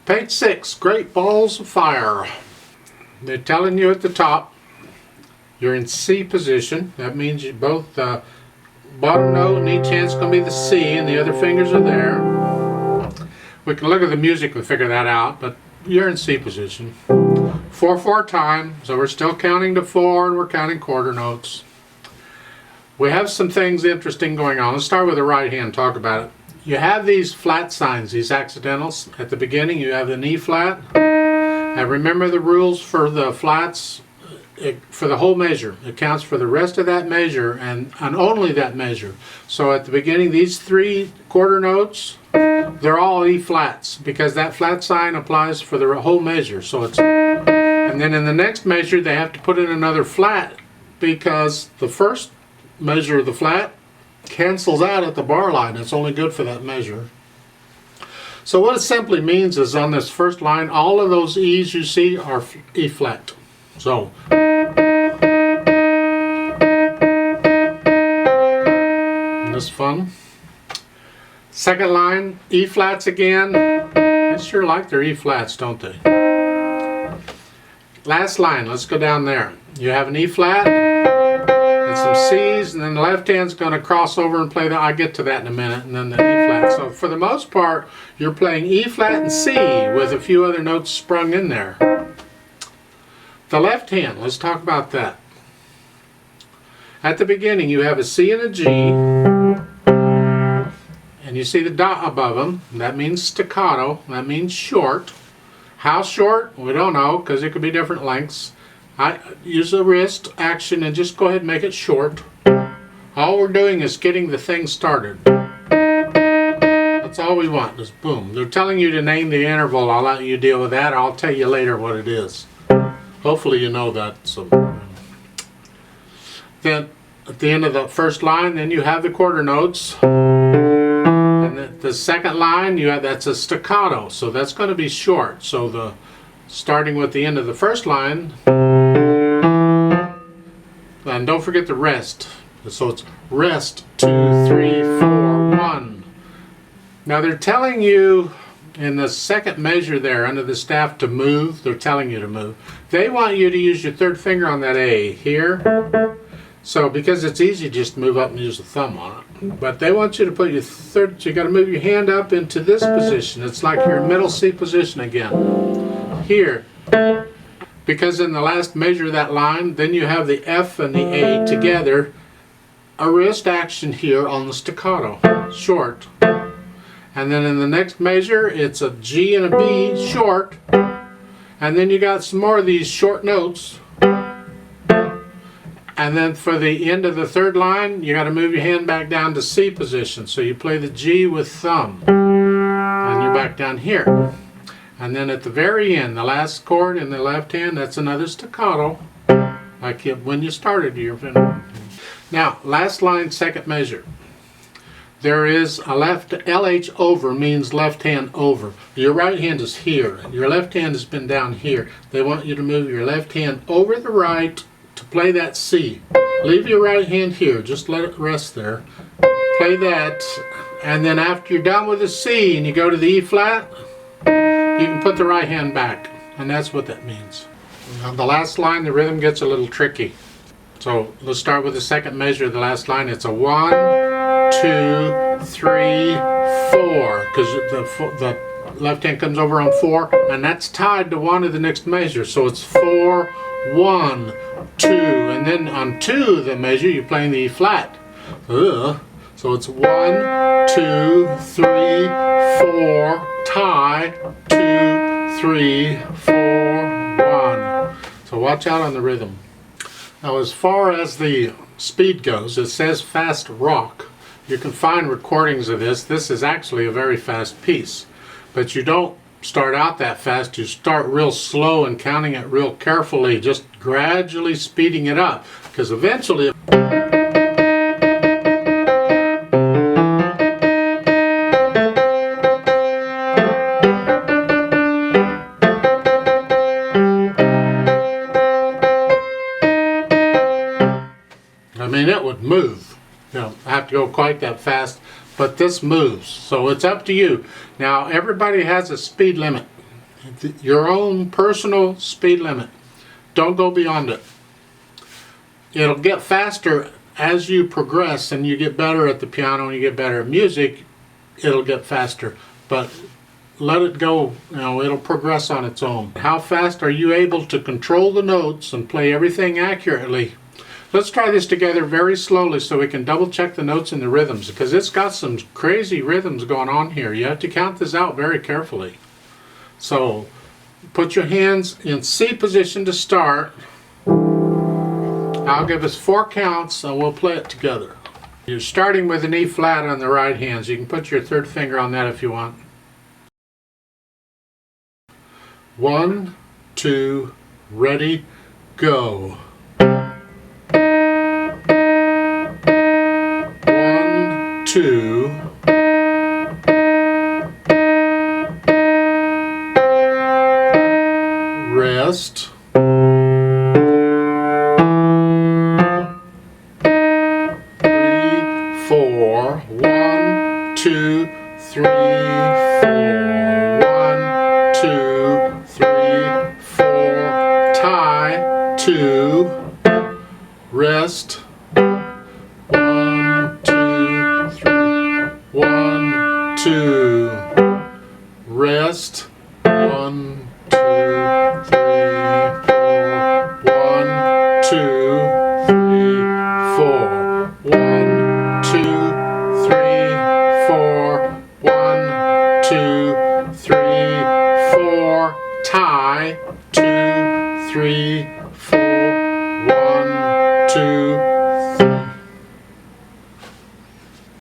Page 6, Great Balls of Fire. They're telling you at the top, you're in C position. That means you both bottom note in each hand's going to be the C and the other fingers are there. We can look at the music and figure that out, but you're in C position. 4/4 time, so we're still counting to 4 and we're counting quarter notes. We have some things interesting going on. Let's start with the right hand, talk about it. You have these flat signs, these accidentals. At the beginning you have an E flat. And remember the rules for the flats, for the whole measure. It counts for the rest of that measure and only that measure. So at the beginning, these 3 quarter notes, they're all E flats because that flat sign applies for the whole measure. So it's, and then in the next measure they have to put in another flat because the first measure of the flat cancels out at the bar line. It's only good for that measure. So what it simply means is on this first line, all of those E's you see are E flat. So isn't this fun? Second line, E flats again. They sure like their E flats, don't they? Last line, let's go down there. You have an E flat and some C's, and then the left hand's going to cross over and play the, I'll get to that in a minute, and then the E flat. So for the most part, you're playing E flat and C with a few other notes sprung in there. The left hand, let's talk about that. At the beginning, you have a C and a G, and you see the dot above them. That means staccato. That means short. How short? We don't know because it could be different lengths. I use the wrist action and just go ahead and make it short. All we're doing is getting the thing started. That's all we want, is boom. They're telling you to name the interval. I'll let you deal with that. I'll tell you later what it is. Hopefully you know that. So then at the end of the first line, then you have the quarter notes. And the second line, you have, that's a staccato. So that's going to be short. So the starting with the end of the first line, and don't forget the rest. So it's rest, 2, 3, 4, 1. Now they're telling you in the second measure there under the staff to move. They're telling you to move. They want you to use your third finger on that A here. So because it's easy, just move up and use the thumb on it. But they want you to put your third, so you got to move your hand up into this position. It's like your middle C position again. Here. Because in the last measure of that line, then you have the F and the A together. A wrist action here on the staccato, short. And then in the next measure, it's a G and a B, short. And then you got some more of these short notes. And then for the end of the third line, you got to move your hand back down to C position. So you play the G with thumb. And you're back down here. And then at the very end, the last chord in the left hand, that's another staccato. Like when you started your finger. Now, last line, second measure. There is a left, LH over means left hand over. Your right hand is here. Your left hand has been down here. They want you to move your left hand over the right to play that C. Leave your right hand here. Just let it rest there. Play that. And then after you're done with the C and you go to the E flat, you can put the right hand back. And that's what that means. On the last line, the rhythm gets a little tricky. So let's start with the second measure of the last line. It's a 1, 2, 3, 4. Because the left hand comes over on 4, and that's tied to 1 of the next measure. So it's 4, 1, 2, and then on 2 the measure you're playing the E flat. So it's 1, 2, 3, 4, tie, 2, 3, 4, 1. So watch out on the rhythm. Now as far as the speed goes, it says fast rock. You can find recordings of this. This is actually a very fast piece. But you don't start out that fast. You start real slow and counting it real carefully, just gradually speeding it up. Because eventually... it would move. You don't have to go quite that fast, but this moves. So it's up to you. Now everybody has a speed limit. Your own personal speed limit. Don't go beyond it. It'll get faster as you progress and you get better at the piano and you get better at music. It'll get faster, but let it go, it'll progress on its own. How fast are you able to control the notes and play everything accurately? Let's try this together very slowly so we can double check the notes and the rhythms, because it's got some crazy rhythms going on here. You have to count this out very carefully. So put your hands in C position to start. I'll give us 4 counts and we'll play it together. You're starting with an E flat on the right hand, so you can put your third finger on that if you want. 1, 2, ready, go. 1, 2. Rest. 3, 4. 1, 2, 3, 4. 1, 2, 3, 4. Tie. 2. Rest. 1, 2, 3. 1, 2. Rest. 1, 2, 3, 4. 1, 2, 3, 4. 1, 2, 3, 4. 1, 2, 3, 4. Tie. 2, 3, 4. 1, 2.